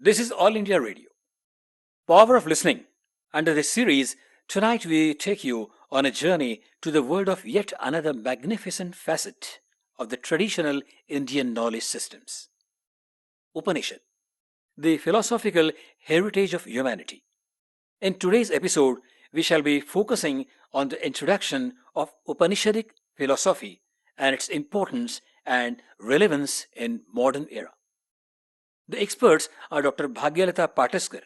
This is All India Radio, Power of Listening. Under this series, tonight we take you on a journey to the world of yet another magnificent facet of the traditional Indian knowledge systems Upanishad, the philosophical heritage of humanity. In today's episode, we shall be focusing on the introduction of Upanishadic philosophy and its importance and relevance in modern era. The experts are Dr. Bhagyalata Pataskar,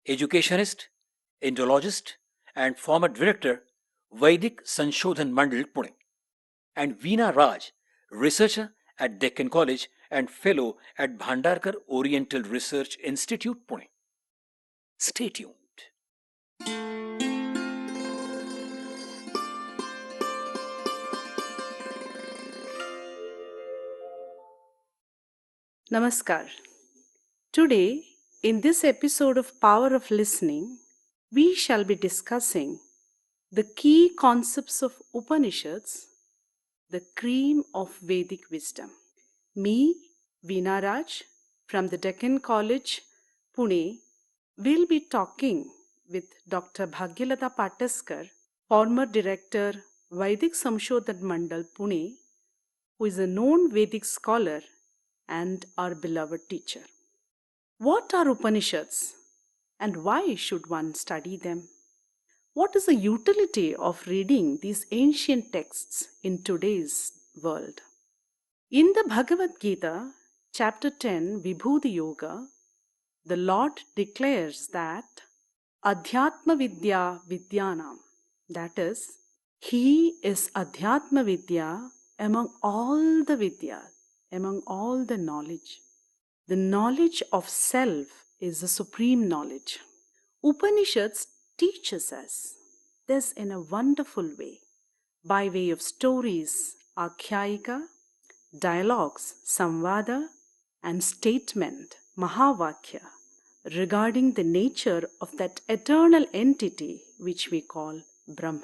educationist, Indologist, and former director, Vedic Sanshodhan Mandal, Pune, and Veena Raj, researcher at Deccan College and fellow at Bhandarkar Oriental Research Institute, Pune. Stay tuned. Namaskar. Today, in this episode of Power of Listening, we shall be discussing the key concepts of Upanishads, the cream of Vedic wisdom. Me, Veena Raj, from the Deccan College, Pune, will be talking with Dr. Bhagyalata Pataskar, former director, Vedic Samshodhan Mandal, Pune, who is a known Vedic scholar and our beloved teacher. What are Upanishads and why should one study them? What is the utility of reading these ancient texts in today's world? In the Bhagavad Gita, chapter 10, Vibhuti Yoga, the Lord declares that Adhyatma Vidya Vidyanam, that is, He is Adhyatma Vidya among all the Vidyas, among all the knowledge. The knowledge of self is the supreme knowledge. Upanishads teaches us this in a wonderful way, by way of stories, akhyayika, dialogues, samvada, and statement, mahavakya, regarding the nature of that eternal entity which we call Brahman.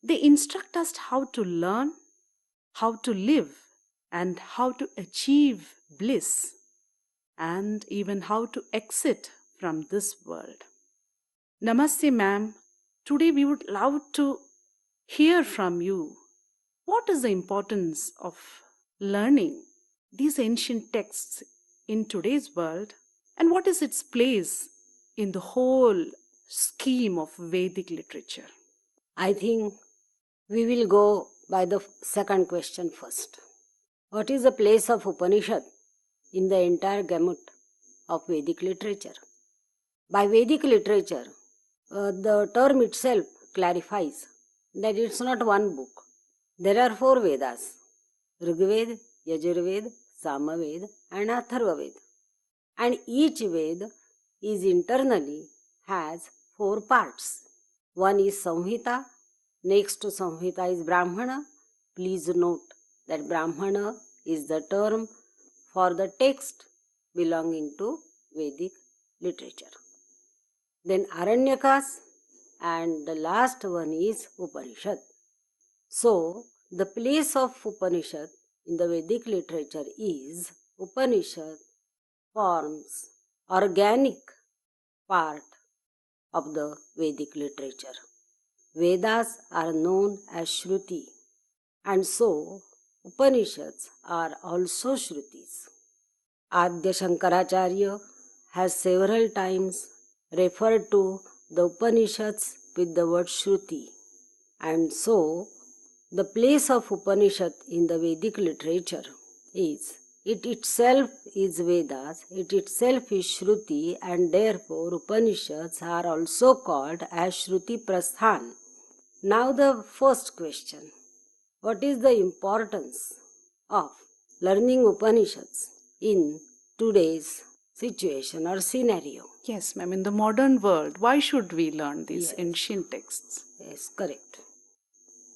They instruct us how to learn, how to live, and how to achieve bliss, and even how to exit from this world. Namaste, ma'am. Today we would love to hear from you. What is the importance of learning these ancient texts in today's world, and what is its place in the whole scheme of Vedic literature? I think we will go by the second question first. What is the place of Upanishad in the entire gamut of Vedic literature? By Vedic literature, the term itself clarifies that it's not one book. There are 4 Vedas: Rigved, Yajurved, Samaved, and Atharvaved. And each Ved is internally has 4 parts. One is Samhita, next to Samhita is Brahmana. Please note that Brahmana is the term for the text belonging to Vedic literature. Then Aranyakas, and the last one is Upanishad. So, the place of Upanishad in the Vedic literature is Upanishad forms organic part of the Vedic literature. Vedas are known as Shruti, and so Upanishads are also Shrutis. Adya Shankaracharya has several times referred to the Upanishads with the word Shruti, and so the place of Upanishad in the Vedic literature is, it itself is Vedas, it itself is Shruti, and therefore Upanishads are also called as Shruti Prasthan. Now the first question: what is the importance of learning Upanishads in today's situation or scenario? Yes, ma'am, in the modern world, why should we learn these ancient texts? Yes, correct.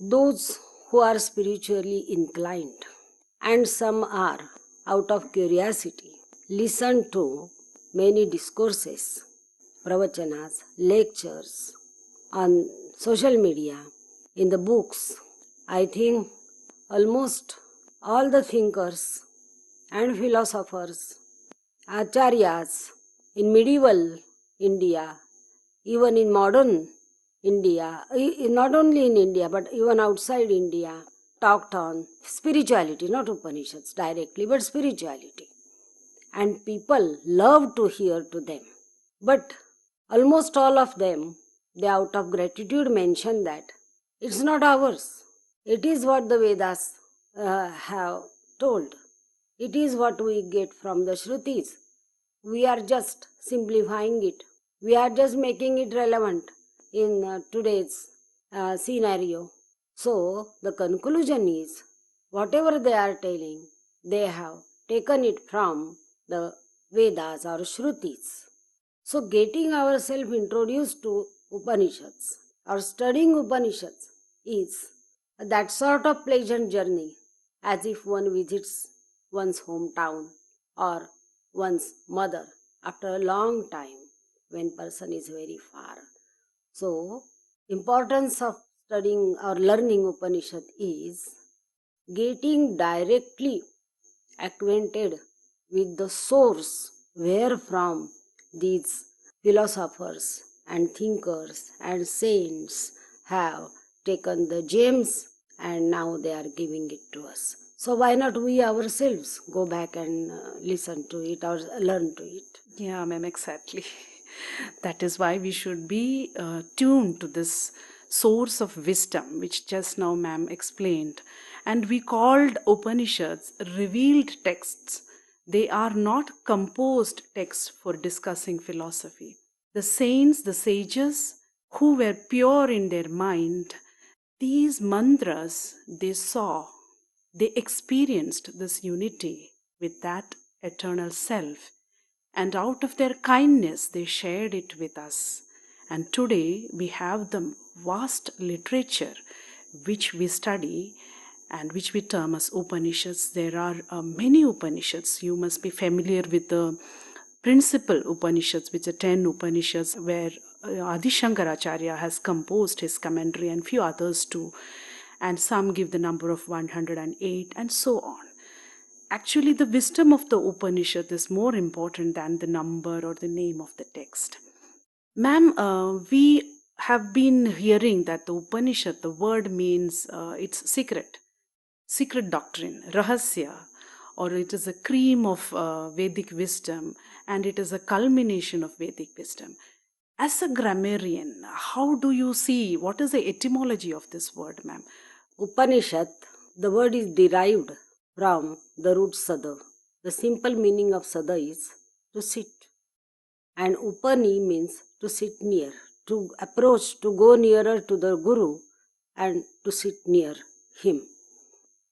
Those who are spiritually inclined, and some are out of curiosity, listen to many discourses, pravachanas, lectures on social media, in the books. I think almost all the thinkers and philosophers, acharyas, in medieval India, even in modern India, not only in India but even outside India, talked on spirituality, not Upanishads directly, but spirituality. And people love to hear to them. But almost all of them, they out of gratitude mention that it's not ours. It is what the Vedas have told. It is what we get from the Shrutis. We are just simplifying it. We are just making it relevant in today's scenario. So the conclusion is, whatever they are telling, they have taken it from the Vedas or Shrutis. So getting ourselves introduced to Upanishads or studying Upanishads is that sort of pleasant journey, as if one visits one's hometown or one's mother after a long time when person is very far. So importance of studying or learning Upanishad is getting directly acquainted with the source where from these philosophers and thinkers and saints have taken the gems and now they are giving it to us. So why not we ourselves go back and listen to it or learn to it? Yeah, ma'am, exactly. That is why we should be tuned to this source of wisdom, which just now ma'am explained. And we called Upanishads revealed texts. They are not composed texts for discussing philosophy. The saints, the sages who were pure in their mind, these mantras they saw, they experienced this unity with that eternal self. And out of their kindness, they shared it with us. And today we have the vast literature which we study and which we term as Upanishads. There are many Upanishads. You must be familiar with the principal Upanishads, which are 10 Upanishads, where Adi Shankaracharya has composed his commentary, and few others too. And some give the number of 108 and so on. Actually, the wisdom of the Upanishad is more important than the number or the name of the text. Ma'am, we have been hearing that the Upanishad, the word means it's secret doctrine, rahasya, or it is a cream of Vedic wisdom, and it is a culmination of Vedic wisdom. As a grammarian, how do you see, what is the etymology of this word, ma'am? Upanishad, the word is derived from the root sada. The simple meaning of sada is to sit. And Upani means to sit near, to approach, to go nearer to the Guru and to sit near him.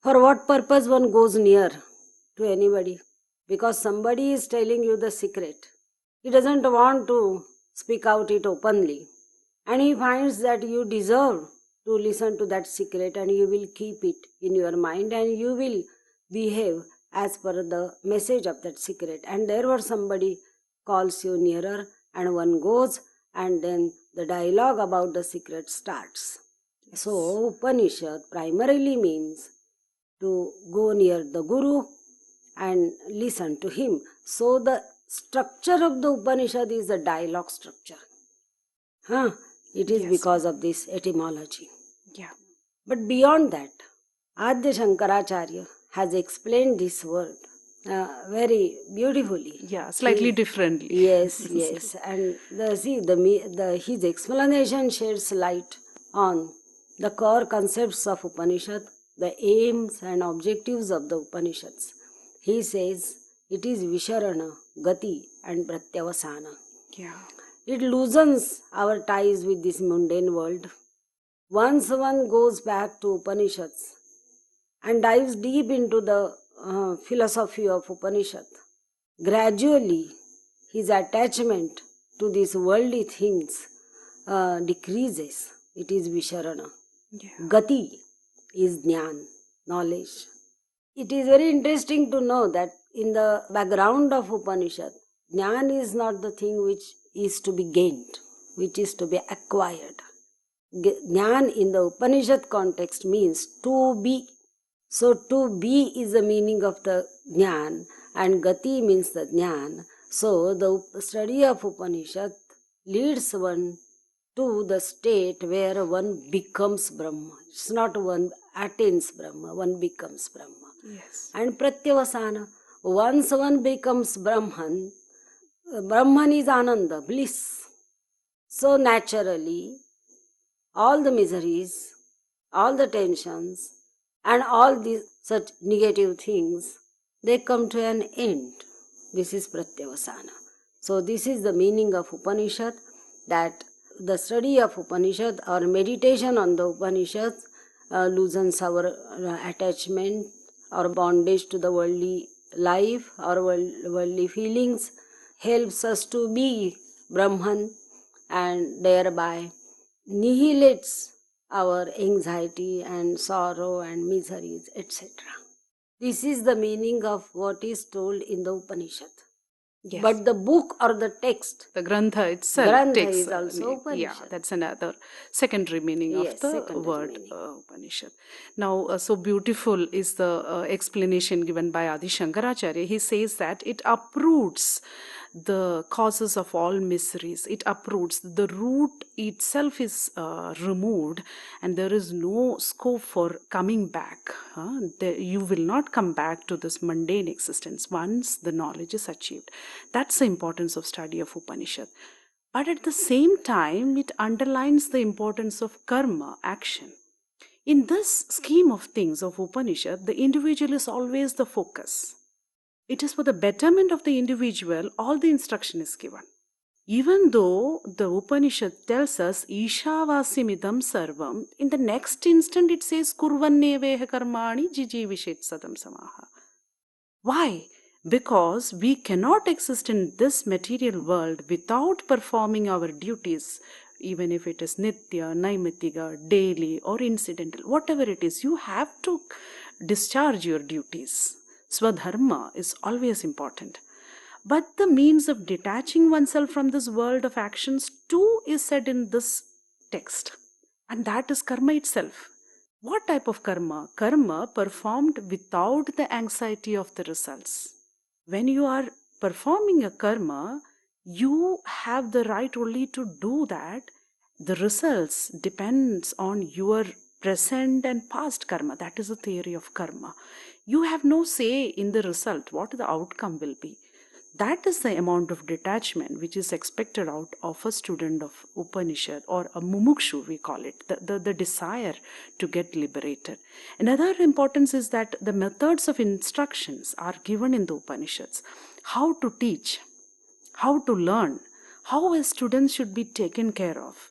For what purpose one goes near to anybody? Because somebody is telling you the secret. He doesn't want to speak out it openly. And he finds that you deserve to listen to that secret and you will keep it in your mind and you will behave as per the message of that secret. And therefore somebody calls you nearer and one goes and then the dialogue about the secret starts. Yes. So Upanishad primarily means to go near the Guru and listen to him. So the structure of the Upanishad is a dialogue structure. It is because of this etymology. Yeah. But beyond that, Adi Shankaracharya has explained this word very beautifully. Yeah, slightly differently. Yes, yes. And his explanation sheds light on the core concepts of Upanishad, the aims and objectives of the Upanishads. He says it is Visharana, Gati and Pratyavasana. Yeah. It loosens our ties with this mundane world. Once one goes back to Upanishads and dives deep into the philosophy of Upanishad, gradually his attachment to these worldly things decreases. It is Visharana. Yeah. Gati is Jnana, knowledge. It is very interesting to know that in the background of Upanishad, Jnana is not the thing which is to be gained, which is to be acquired. Jnana in the Upanishad context means to be. So to be is the meaning of the Jnana and Gati means the Jnana. So the study of Upanishad leads one to the state where one becomes Brahma. It's not one attains Brahma, one becomes Brahma. Yes. And Pratyavasana, once one becomes Brahman, Brahman is Ananda, bliss. So naturally, all the miseries, all the tensions, and all these such negative things, they come to an end. This is Pratyavasana. So this is the meaning of Upanishad, that the study of Upanishad or meditation on the Upanishads loosens our attachment or bondage to the worldly life or worldly feelings, helps us to be Brahman, and thereby annihilates our anxiety and sorrow and miseries, etc. This is the meaning of what is told in the Upanishad. Yes. But the book or the text, The Grantha itself Grantha takes is also yeah, Upanishad. that's another secondary meaning Yes, of the secondary word meaning. Upanishad. Now, so beautiful is the explanation given by Adi Shankaracharya. He says that it uproots the causes of all miseries. It uproots. The root itself is removed, and there is no scope for coming back. You will not come back to this mundane existence once the knowledge is achieved. That's the importance of study of Upanishad. But at the same time, it underlines the importance of karma, action. In this scheme of things of Upanishad, the individual is always the focus. It is for the betterment of the individual, all the instruction is given. Even though the Upanishad tells us Ishavasimidam Sarvam, in the next instant it says Kurvanneveha Karmani Jijivishet Sadam Samaha. Why? Because we cannot exist in this material world without performing our duties, even if it is Nitya, Naimitiga, daily or incidental, whatever it is, you have to discharge your duties. Swadharma is always important. But the means of detaching oneself from this world of actions too is said in this text. And that is karma itself. What type of karma? Karma performed without the anxiety of the results. When you are performing a karma, you have the right only to do that. The results depends on your present and past karma. That is the theory of karma. You have no say in the result, what the outcome will be. That is the amount of detachment which is expected out of a student of Upanishad, or a mumukshu, we call it, the desire to get liberated. Another importance is that the methods of instructions are given in the Upanishads. How to teach, how to learn, how a student should be taken care of.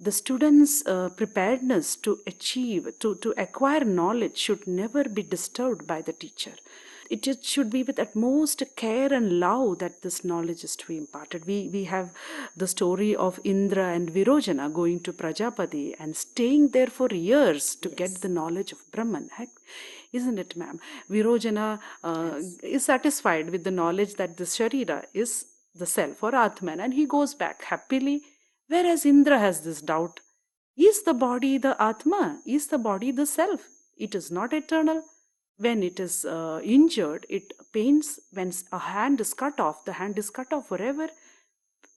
The student's preparedness to achieve, to acquire knowledge should never be disturbed by the teacher. It should be with utmost care and love that this knowledge is to be imparted. We have the story of Indra and Virojana going to Prajapati and staying there for years to get the knowledge of Brahman. Heck, isn't it, ma'am? Virojana is satisfied with the knowledge that the Sharira is the self or Atman, and he goes back happily, whereas Indra has this doubt. Is the body the Atma? Is the body the self? It is not eternal. When it is injured, it pains. When a hand is cut off, the hand is cut off forever.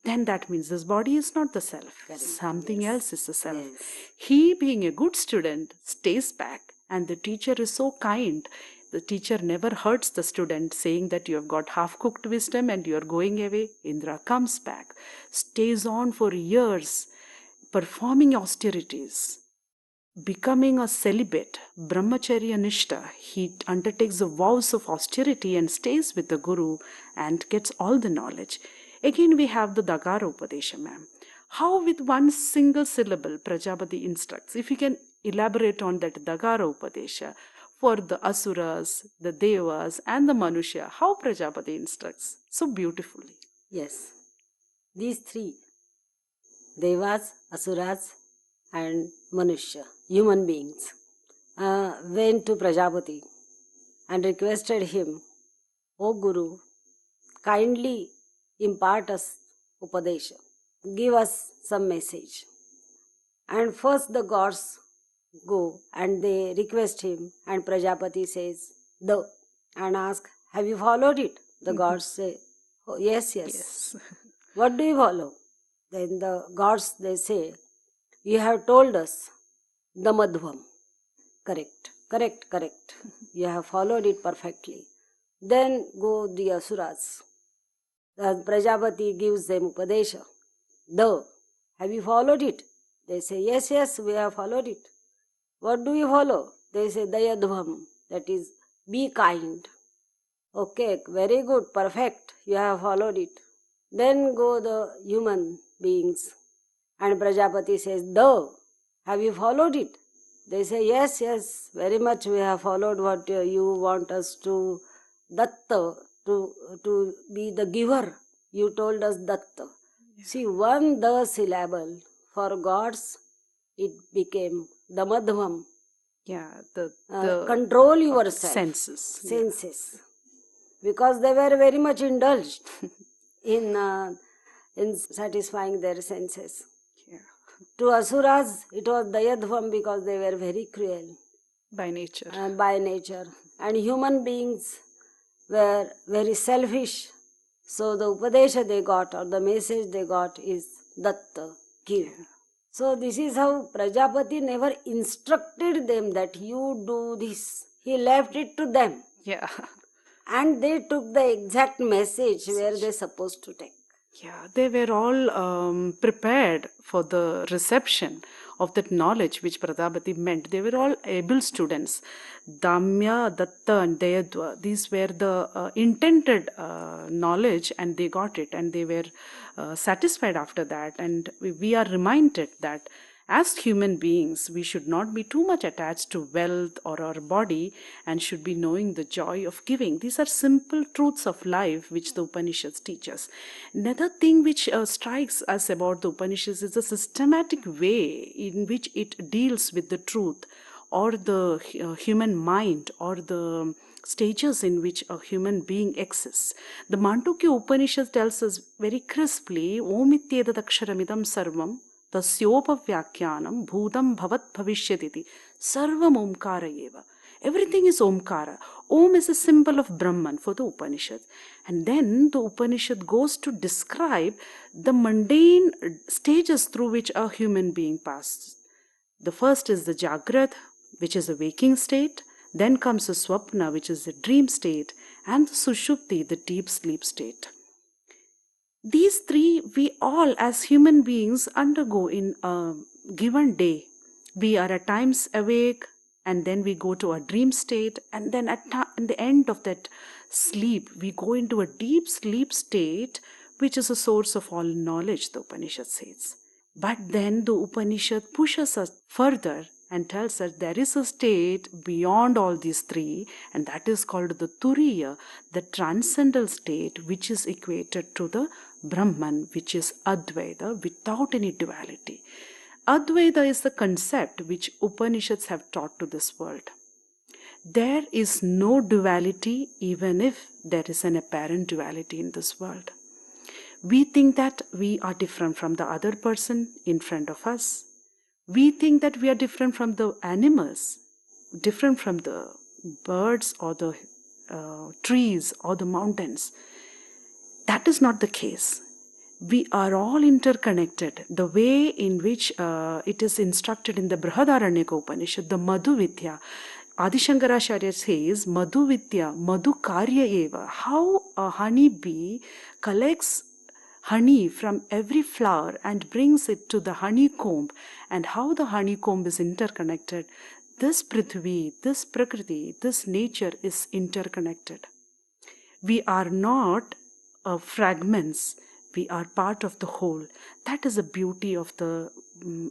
Then that means this body is not the self. Correct. Something else is the self. Yes. He, being a good student, stays back, and the teacher is so kind. The teacher never hurts the student, saying that you have got half-cooked wisdom and you are going away. Indra comes back, stays on for years, performing austerities, becoming a celibate, brahmacharya nishta. He undertakes the vows of austerity and stays with the guru and gets all the knowledge. Again, we have the Dagara Upadesha, ma'am. How with one single syllable Prajapati instructs. If you can elaborate on that Dagara Upadesha for the Asuras, the Devas and the Manushya, how Prajapati instructs so beautifully. Yes. These three, Devas, Asuras and Manushya, human beings, went to Prajapati and requested him, O Guru, kindly impart us Upadesha, give us some message. And first the gods go and they request him, and Prajapati says, and ask, have you followed it? The gods say, Oh, yes, yes. Yes. What do you follow? Then the gods, they say, you have told us the Madhvam. Correct, correct, correct. You have followed it perfectly. Then go the Asuras. The Prajapati gives them Upadesha. Have you followed it? They say, yes, yes, we have followed it. What do you follow? They say, Dayadhvam, that is, be kind. Okay, very good, perfect, you have followed it. Then go the human beings. And Prajapati says, have you followed it? They say, yes, yes, very much we have followed what you want us to, Datta, to be the giver. You told us Datta. See, one the syllable for gods, it became the Madhvam. Yeah, the Control yourself. senses. Yeah. Senses. Because they were very much indulged in satisfying their senses. Yeah. To Asuras, it was Dayadhvam because they were very cruel By nature. by nature. And human beings were very selfish. So the Upadesha they got or the message they got is Datta, give. So this is how Prajapati never instructed them that you do this. He left it to them. Yeah. And they took the exact message where they're supposed to take. Yeah, they were all prepared for the reception of that knowledge which Prajapati meant. They were all able students. Damya, Datta, and Dayadva, these were the intended knowledge, and they got it, and they were satisfied after that. And we are reminded that as human beings, we should not be too much attached to wealth or our body and should be knowing the joy of giving. These are simple truths of life which the Upanishads teach us. Another thing which strikes us about the Upanishads is the systematic way in which it deals with the truth or the human mind or the stages in which a human being exists. The Mandukya Upanishad tells us very crisply, Om ityedat aksharamidam sarvam tasyopavyakhyanam bhutam bhavat bhavishyatiti sarvam omkara eva. Everything is Omkara. Om is a symbol of Brahman for the Upanishad. And then the Upanishad goes to describe the mundane stages through which a human being passes. The first is the Jagrat, which is a waking state. Then comes the Swapna, which is the dream state. And the Sushupti, the deep sleep state. These three, we all as human beings undergo in a given day. We are at times awake, and then we go to a dream state, and then at the end of that sleep, we go into a deep sleep state, which is a source of all knowledge, the Upanishad says. But then the Upanishad pushes us further and tells us there is a state beyond all these three, and that is called the Turiya, the transcendental state, which is equated to the Brahman, which is Advaita, without any duality. Advaita is the concept which Upanishads have taught to this world. There is no duality even if there is an apparent duality in this world. We think that we are different from the other person in front of us. We think that we are different from the animals, different from the birds or the trees or the mountains. That is not the case. We are all interconnected. The way in which it is instructed in the Brihadaranyaka Upanishad, the Madhu Vidya, Adi Shankaracharya says, Madhu Vidya, Madhu Karya Eva, how a honey bee collects honey from every flower and brings it to the honeycomb, and how the honeycomb is interconnected. This Prithvi, this Prakriti, this nature is interconnected. We are not fragments. We are part of the whole. That is the beauty of the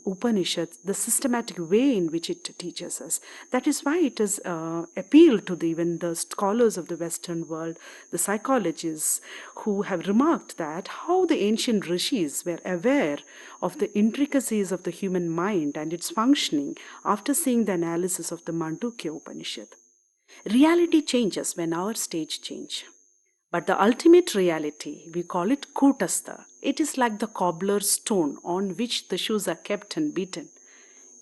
Upanishads, the systematic way in which it teaches us. That is why it is appealed to even the scholars of the Western world, the psychologists, who have remarked that how the ancient rishis were aware of the intricacies of the human mind and its functioning after seeing the analysis of the Mandukya Upanishad. Reality changes when our stage change. But the ultimate reality, we call it Kutastha. It is like the cobbler's stone on which the shoes are kept and beaten.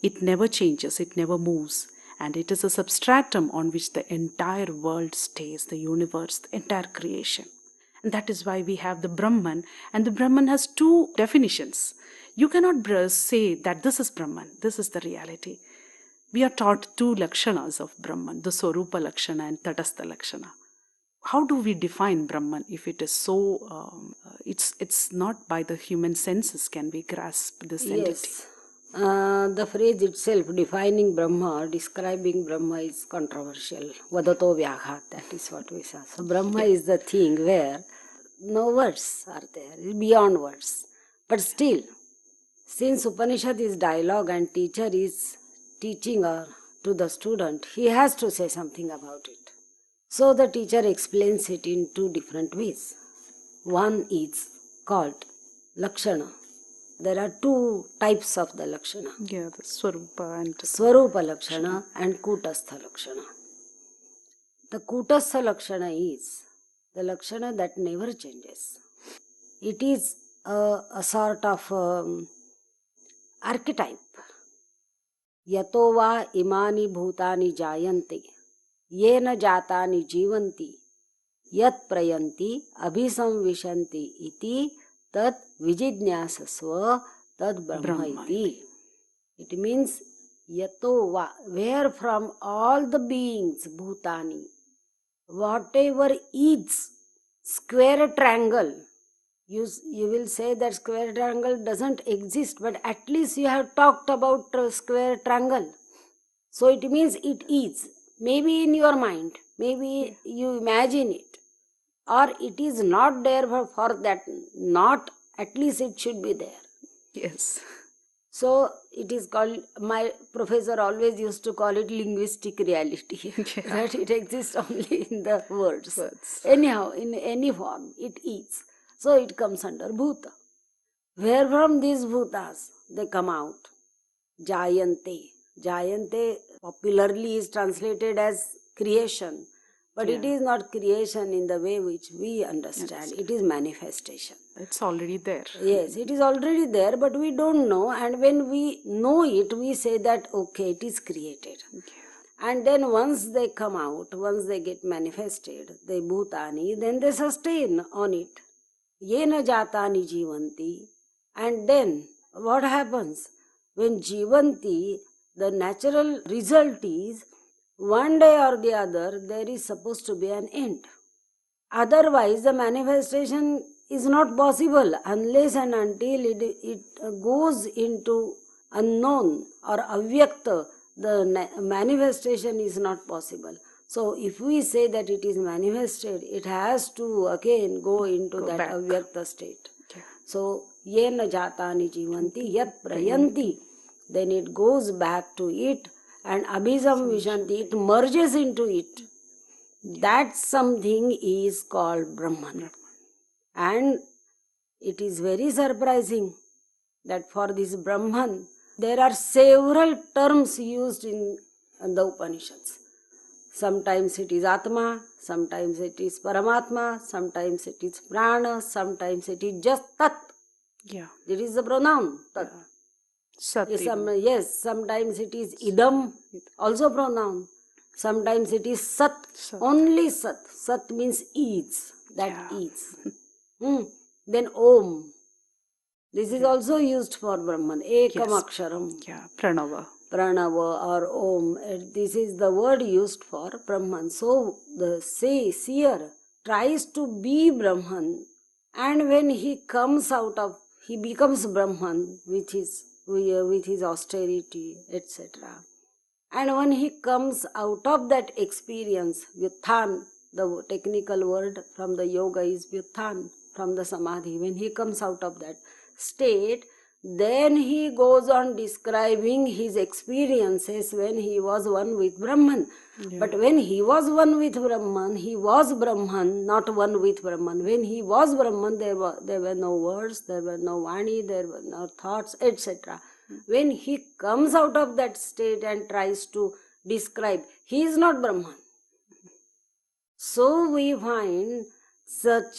It never changes, it never moves. And it is a substratum on which the entire world stays, the universe, the entire creation. And that is why we have the Brahman, and the Brahman has two definitions. You cannot say that this is Brahman, this is the reality. We are taught two lakshanas of Brahman, the Swarupa Lakshana and Tatastha Lakshana. How do we define Brahman if it is so, it's not by the human senses can we grasp this entity? Yes. The phrase itself, defining Brahma, describing Brahma, is controversial. Vadato vyaghat, that is what we say. So Brahma is the thing where no words are there, beyond words. But still, since Upanishad is dialogue and teacher is teaching to the student, he has to say something about it. So the teacher explains it in two different ways. One is called Lakshana. There are two types of the Lakshana. Yeah, the Swarupa and Swarupa Lakshana and Kutastha Lakshana. The Kutastha Lakshana is the Lakshana that never changes. It is a sort of archetype. Yato va imani bhutani jayante, yena jatani jivanti, yat prayanti abhisamvishanti iti tat vijidnyasasva tad brahma iti. It means yato va, where from all the beings, bhutani, whatever is square triangle, you will say that square triangle doesn't exist, but at least you have talked about square triangle. So it means it is. Maybe in your mind, maybe you imagine it, or it is not there for that, not, at least it should be there. yes. So it is called, my professor always used to call it linguistic reality, that it exists only in the words. Anyhow, in any form, it is. So it comes under bhuta. Where from these bhutas they come out? Jayante. Jayante popularly is translated as creation, but it is not creation in the way which we understand. It is manifestation. It's already there. Yes, it is already there, but we don't know, and when we know it, we say that okay, it is created. And then once they come out, once they get manifested, they bhutani, then they sustain on it. Yena jatani jivanti. And then what happens? When jivanti, the natural result is one day or the other there is supposed to be an end. Otherwise the manifestation is not possible unless and until it goes into unknown or avyakta, the manifestation is not possible. So if we say that it is manifested, it has to again go into that back. Avyakta state. Okay. So yena jatani jivanti yat prayanti, then it goes back to it, and abhisam vishanti, it merges into it. That something is called Brahman. And it is very surprising that for this Brahman, there are several terms used in the Upanishads. Sometimes it is Atma, sometimes it is Paramatma, sometimes it is Prana, sometimes it is just Tat. Yeah. It is the pronoun Tat. Sat. Yes, sometimes it is Idam, also pronoun. Sometimes it is Sat, only Sat. Sat means is, that is. Then Om. This is also used for Brahman. Ekam Aksharam. Yeah, Pranava. Pranava or Om. This is the word used for Brahman. So the seer tries to be Brahman, and when he comes out of, he becomes Brahman with his austerity, etc. And when he comes out of that experience, Vyuthan, the technical word from the yoga is Vyuthan, from the Samadhi. When he comes out of that state, then he goes on describing his experiences when he was one with Brahman. Yeah. But when he was one with Brahman, he was Brahman, not one with Brahman. When he was Brahman, there were no words, there were no Vani, there were no thoughts, etc. When he comes out of that state and tries to describe, he is not Brahman. So we find such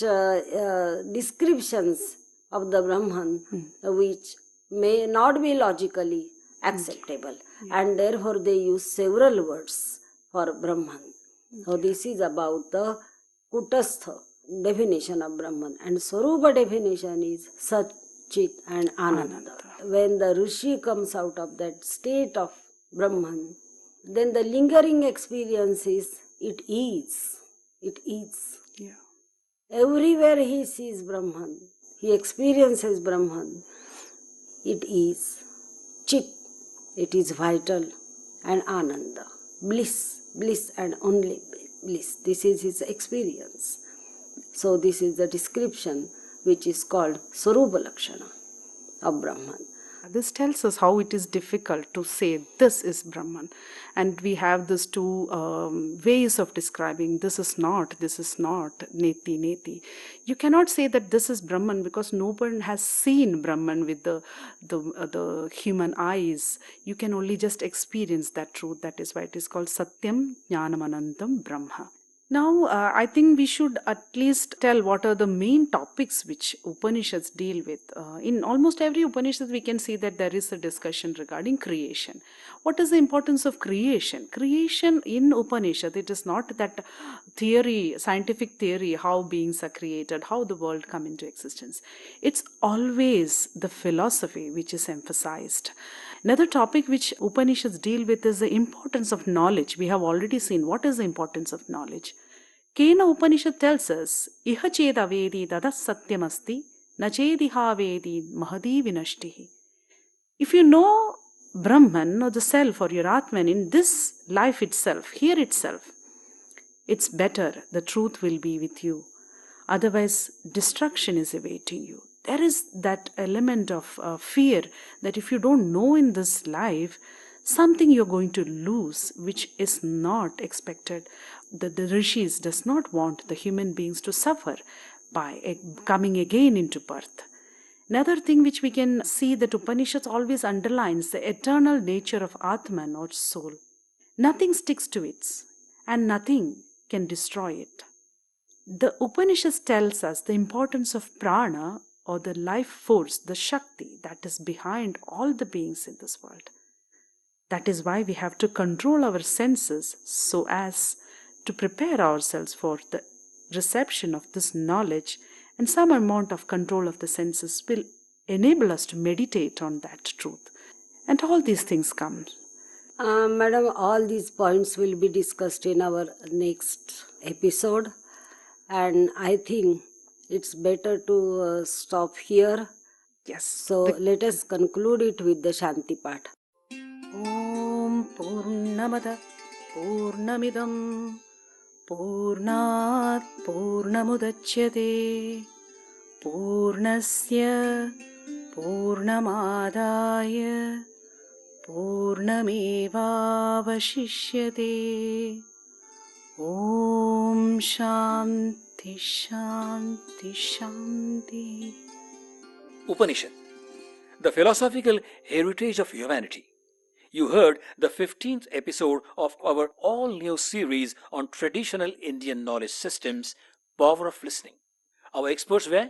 descriptions of the Brahman which may not be logically acceptable, and therefore they use several words for Brahman. So this is about the Kutastha, definition of Brahman, and Swarupa definition is Sat, Chit and Ananda. When the Rishi comes out of that state of Brahman, then the lingering experience is it is. It is. Yeah. Everywhere he sees Brahman, he experiences Brahman. It is Chit, it is vital, and Ananda, bliss, bliss and only bliss. This is his experience. So this is the description which is called Swarupa Lakshana of Brahman. This tells us how it is difficult to say this is Brahman. And we have these two ways of describing this is not, neti, neti. You cannot say that this is Brahman because no one has seen Brahman with the human eyes. You can only just experience that truth. That is why it is called Satyam Jnanamanantam Brahma. Now, I think we should at least tell what are the main topics which Upanishads deal with. In almost every Upanishad, we can see that there is a discussion regarding creation. What is the importance of creation? Creation in Upanishad, it is not that theory, scientific theory, how beings are created, how the world come into existence. It's always the philosophy which is emphasized. Another topic which Upanishads deal with is the importance of knowledge. We have already seen what is the importance of knowledge. Kena Upanishad tells us, Iha cheda vedi tadas satyamasti, na chediha vedi mahadi vinashtihi. If you know Brahman or the self or your Atman in this life itself, here itself, it's better, the truth will be with you. Otherwise, destruction is awaiting you. There is that element of fear that if you don't know in this life, something you're going to lose, which is not expected. The rishis does not want the human beings to suffer by coming again into birth. Another thing which we can see that Upanishads always underlines the eternal nature of Atman or soul. Nothing sticks to it and nothing can destroy it. The Upanishads tells us the importance of prana or the life force, the Shakti that is behind all the beings in this world. That is why we have to control our senses so as to prepare ourselves for the reception of this knowledge, and some amount of control of the senses will enable us to meditate on that truth. And all these things come. Madam, all these points will be discussed in our next episode, and I think it's better to stop here. Yes. So let us conclude it with the Shanti Path. Om Purnamada Purnamidam Purnat Purnamudachyate Purnasya Purnamadaya Purnamevavashishyate. Om Shanti Shanti Shanti. Upanishad, the philosophical heritage of humanity. You heard the 15th episode of our all-new series on traditional Indian knowledge systems, Power of Listening. Our experts were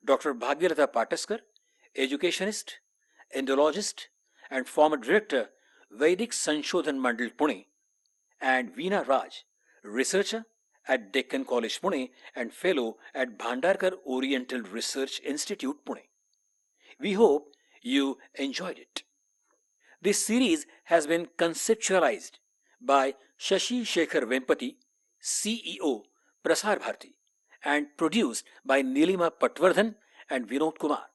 Dr. Bhagyaratha Pataskar, educationist, Indologist, and former director, Vedic Sanshodhan Mandal Pune, and Veena Raj, researcher at Deccan College Pune and fellow at Bhandarkar Oriental Research Institute Pune. We hope you enjoyed it. This series has been conceptualized by Shashi Shekhar Vempati, CEO, Prasar Bharati, and produced by Nilima Patwardhan and Vinod Kumar.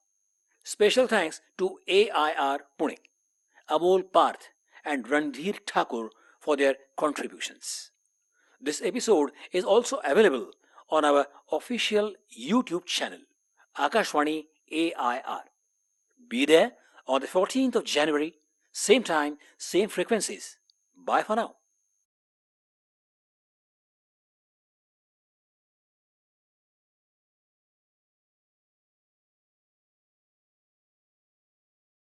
Special thanks to AIR Pune, Amol Parth, and Randhir Thakur for their contributions. This episode is also available on our official YouTube channel, Akashvani AIR. Be there on the 14th of January, same time, same frequencies. Bye for now.